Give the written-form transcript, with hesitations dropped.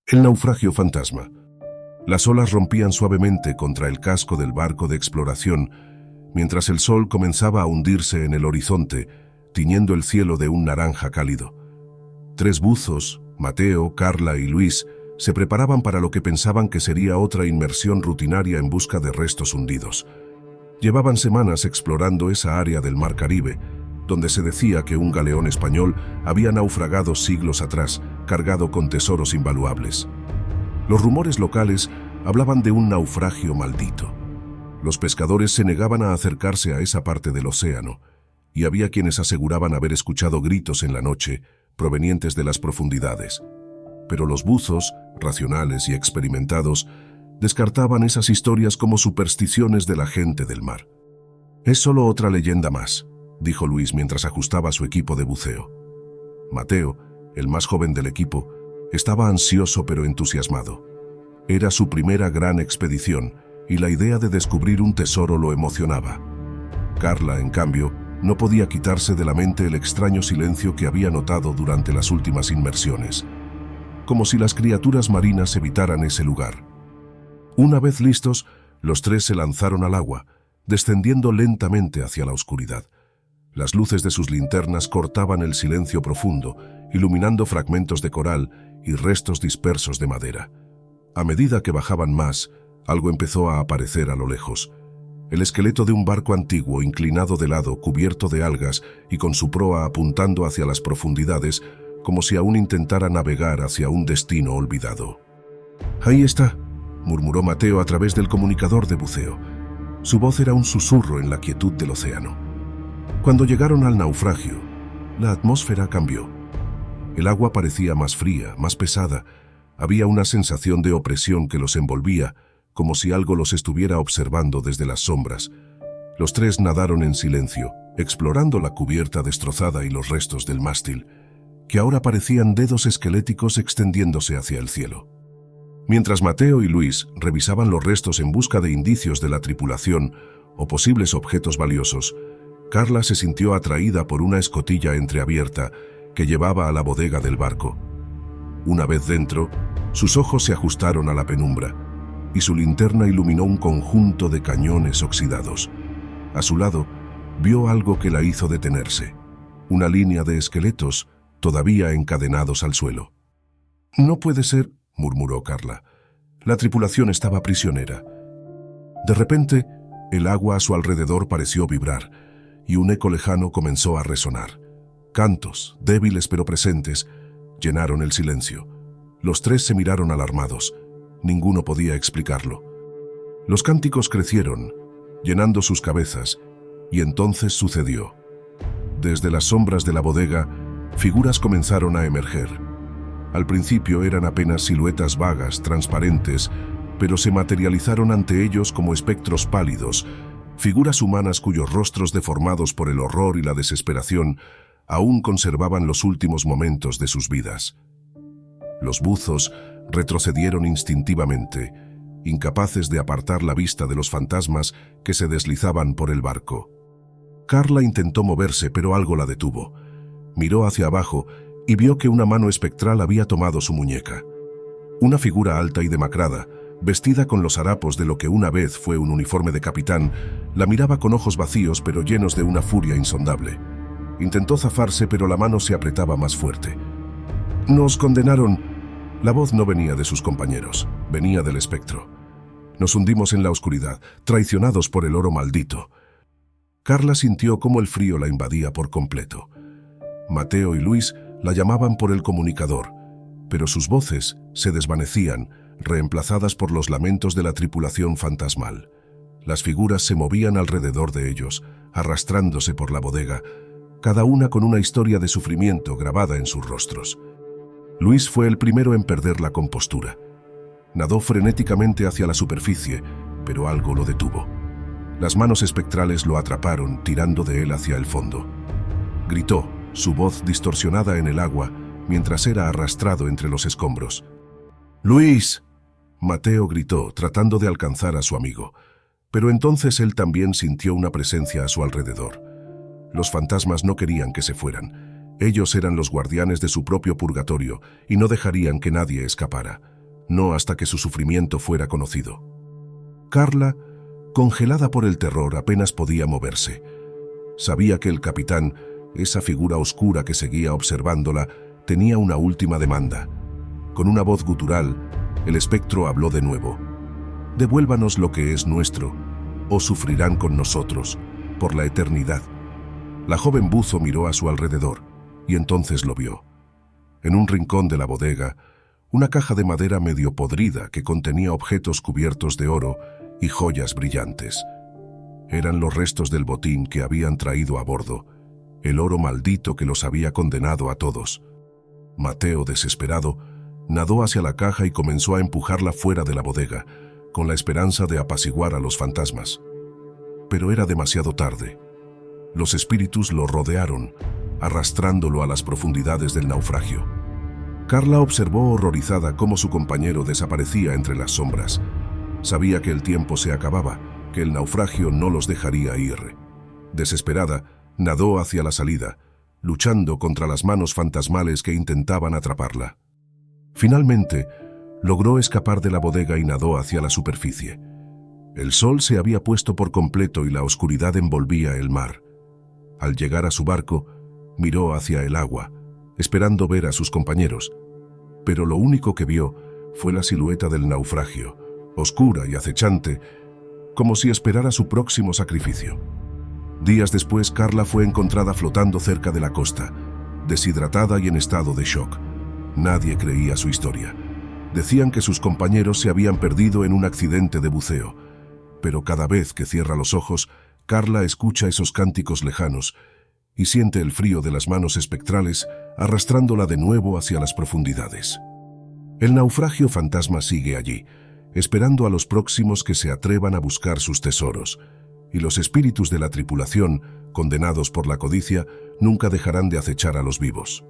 El naufragio fantasma. Las olas rompían suavemente contra el casco del barco de exploración, mientras el sol comenzaba a hundirse en el horizonte, tiñendo el cielo de un naranja cálido. Tres buzos, Mateo, Carla y Luis, se preparaban para lo que pensaban que sería otra inmersión rutinaria en busca de restos hundidos. Llevaban semanas explorando esa área del Mar Caribe, donde se decía que un galeón español había naufragado siglos atrás, cargado con tesoros invaluables. Los rumores locales hablaban de un naufragio maldito. Los pescadores se negaban a acercarse a esa parte del océano, y había quienes aseguraban haber escuchado gritos en la noche, provenientes de las profundidades. Pero los buzos, racionales y experimentados, descartaban esas historias como supersticiones de la gente del mar. «Es solo otra leyenda más», dijo Luis mientras ajustaba su equipo de buceo. Mateo, el más joven del equipo, estaba ansioso pero entusiasmado. Era su primera gran expedición y la idea de descubrir un tesoro lo emocionaba. Carla, en cambio, no podía quitarse de la mente el extraño silencio que había notado durante las últimas inmersiones, como si las criaturas marinas evitaran ese lugar. Una vez listos, los tres se lanzaron al agua, descendiendo lentamente hacia la oscuridad. Las luces de sus linternas cortaban el silencio profundo, iluminando fragmentos de coral y restos dispersos de madera. A medida que bajaban más, algo empezó a aparecer a lo lejos. El esqueleto de un barco antiguo inclinado de lado, cubierto de algas y con su proa apuntando hacia las profundidades, como si aún intentara navegar hacia un destino olvidado. «Ahí está», murmuró Mateo a través del comunicador de buceo. Su voz era un susurro en la quietud del océano. Cuando llegaron al naufragio, la atmósfera cambió. El agua parecía más fría, más pesada. Había una sensación de opresión que los envolvía, como si algo los estuviera observando desde las sombras. Los tres nadaron en silencio, explorando la cubierta destrozada y los restos del mástil, que ahora parecían dedos esqueléticos extendiéndose hacia el cielo. Mientras Mateo y Luis revisaban los restos en busca de indicios de la tripulación o posibles objetos valiosos, Carla se sintió atraída por una escotilla entreabierta que llevaba a la bodega del barco. Una vez dentro, sus ojos se ajustaron a la penumbra y su linterna iluminó un conjunto de cañones oxidados. A su lado, vio algo que la hizo detenerse: una línea de esqueletos todavía encadenados al suelo. «No puede ser», murmuró Carla. La tripulación estaba prisionera. De repente, el agua a su alrededor pareció vibrar, y un eco lejano comenzó a resonar. Cantos, débiles pero presentes, llenaron el silencio. Los tres se miraron alarmados. Ninguno podía explicarlo. Los cánticos crecieron, llenando sus cabezas, y entonces sucedió. Desde las sombras de la bodega, figuras comenzaron a emerger. Al principio eran apenas siluetas vagas, transparentes, pero se materializaron ante ellos como espectros pálidos, figuras humanas cuyos rostros deformados por el horror y la desesperación aún conservaban los últimos momentos de sus vidas. Los buzos retrocedieron instintivamente, incapaces de apartar la vista de los fantasmas que se deslizaban por el barco. Carla intentó moverse, pero algo la detuvo. Miró hacia abajo y vio que una mano espectral había tomado su muñeca. Una figura alta y demacrada, vestida con los harapos de lo que una vez fue un uniforme de capitán, la miraba con ojos vacíos pero llenos de una furia insondable. Intentó zafarse, pero la mano se apretaba más fuerte. «Nos condenaron». La voz no venía de sus compañeros, venía del espectro. «Nos hundimos en la oscuridad, traicionados por el oro maldito». Carla sintió cómo el frío la invadía por completo. Mateo y Luis la llamaban por el comunicador, pero sus voces se desvanecían, reemplazadas por los lamentos de la tripulación fantasmal. Las figuras se movían alrededor de ellos, arrastrándose por la bodega, cada una con una historia de sufrimiento grabada en sus rostros. Luis fue el primero en perder la compostura. Nadó frenéticamente hacia la superficie, pero algo lo detuvo. Las manos espectrales lo atraparon, tirando de él hacia el fondo. Gritó, su voz distorsionada en el agua, mientras era arrastrado entre los escombros. «¡Luis!», Mateo gritó, tratando de alcanzar a su amigo. Pero entonces él también sintió una presencia a su alrededor. Los fantasmas no querían que se fueran. Ellos eran los guardianes de su propio purgatorio y no dejarían que nadie escapara. no hasta que su sufrimiento fuera conocido. Carla, congelada por el terror, apenas podía moverse. Sabía que el capitán, esa figura oscura que seguía observándola, tenía una última demanda. Con una voz gutural, el espectro habló de nuevo. «Devuélvanos lo que es nuestro, o sufrirán con nosotros, por la eternidad». La joven buzo miró a su alrededor, y entonces lo vio. En un rincón de la bodega, una caja de madera medio podrida que contenía objetos cubiertos de oro y joyas brillantes. Eran los restos del botín que habían traído a bordo, el oro maldito que los había condenado a todos. Mateo, desesperado, nadó hacia la caja y comenzó a empujarla fuera de la bodega, con la esperanza de apaciguar a los fantasmas. Pero era demasiado tarde. Los espíritus lo rodearon, arrastrándolo a las profundidades del naufragio. Carla observó horrorizada cómo su compañero desaparecía entre las sombras. Sabía que el tiempo se acababa, que el naufragio no los dejaría ir. Desesperada, nadó hacia la salida, luchando contra las manos fantasmales que intentaban atraparla. Finalmente, logró escapar de la bodega y nadó hacia la superficie. El sol se había puesto por completo y la oscuridad envolvía el mar. Al llegar a su barco, miró hacia el agua, esperando ver a sus compañeros, pero lo único que vio fue la silueta del naufragio, oscura y acechante, como si esperara su próximo sacrificio. Días después, Carla fue encontrada flotando cerca de la costa, deshidratada y en estado de shock. Nadie creía su historia. Decían que sus compañeros se habían perdido en un accidente de buceo, pero cada vez que cierra los ojos, Carla escucha esos cánticos lejanos y siente el frío de las manos espectrales arrastrándola de nuevo hacia las profundidades. El naufragio fantasma sigue allí, esperando a los próximos que se atrevan a buscar sus tesoros, y los espíritus de la tripulación, condenados por la codicia, nunca dejarán de acechar a los vivos.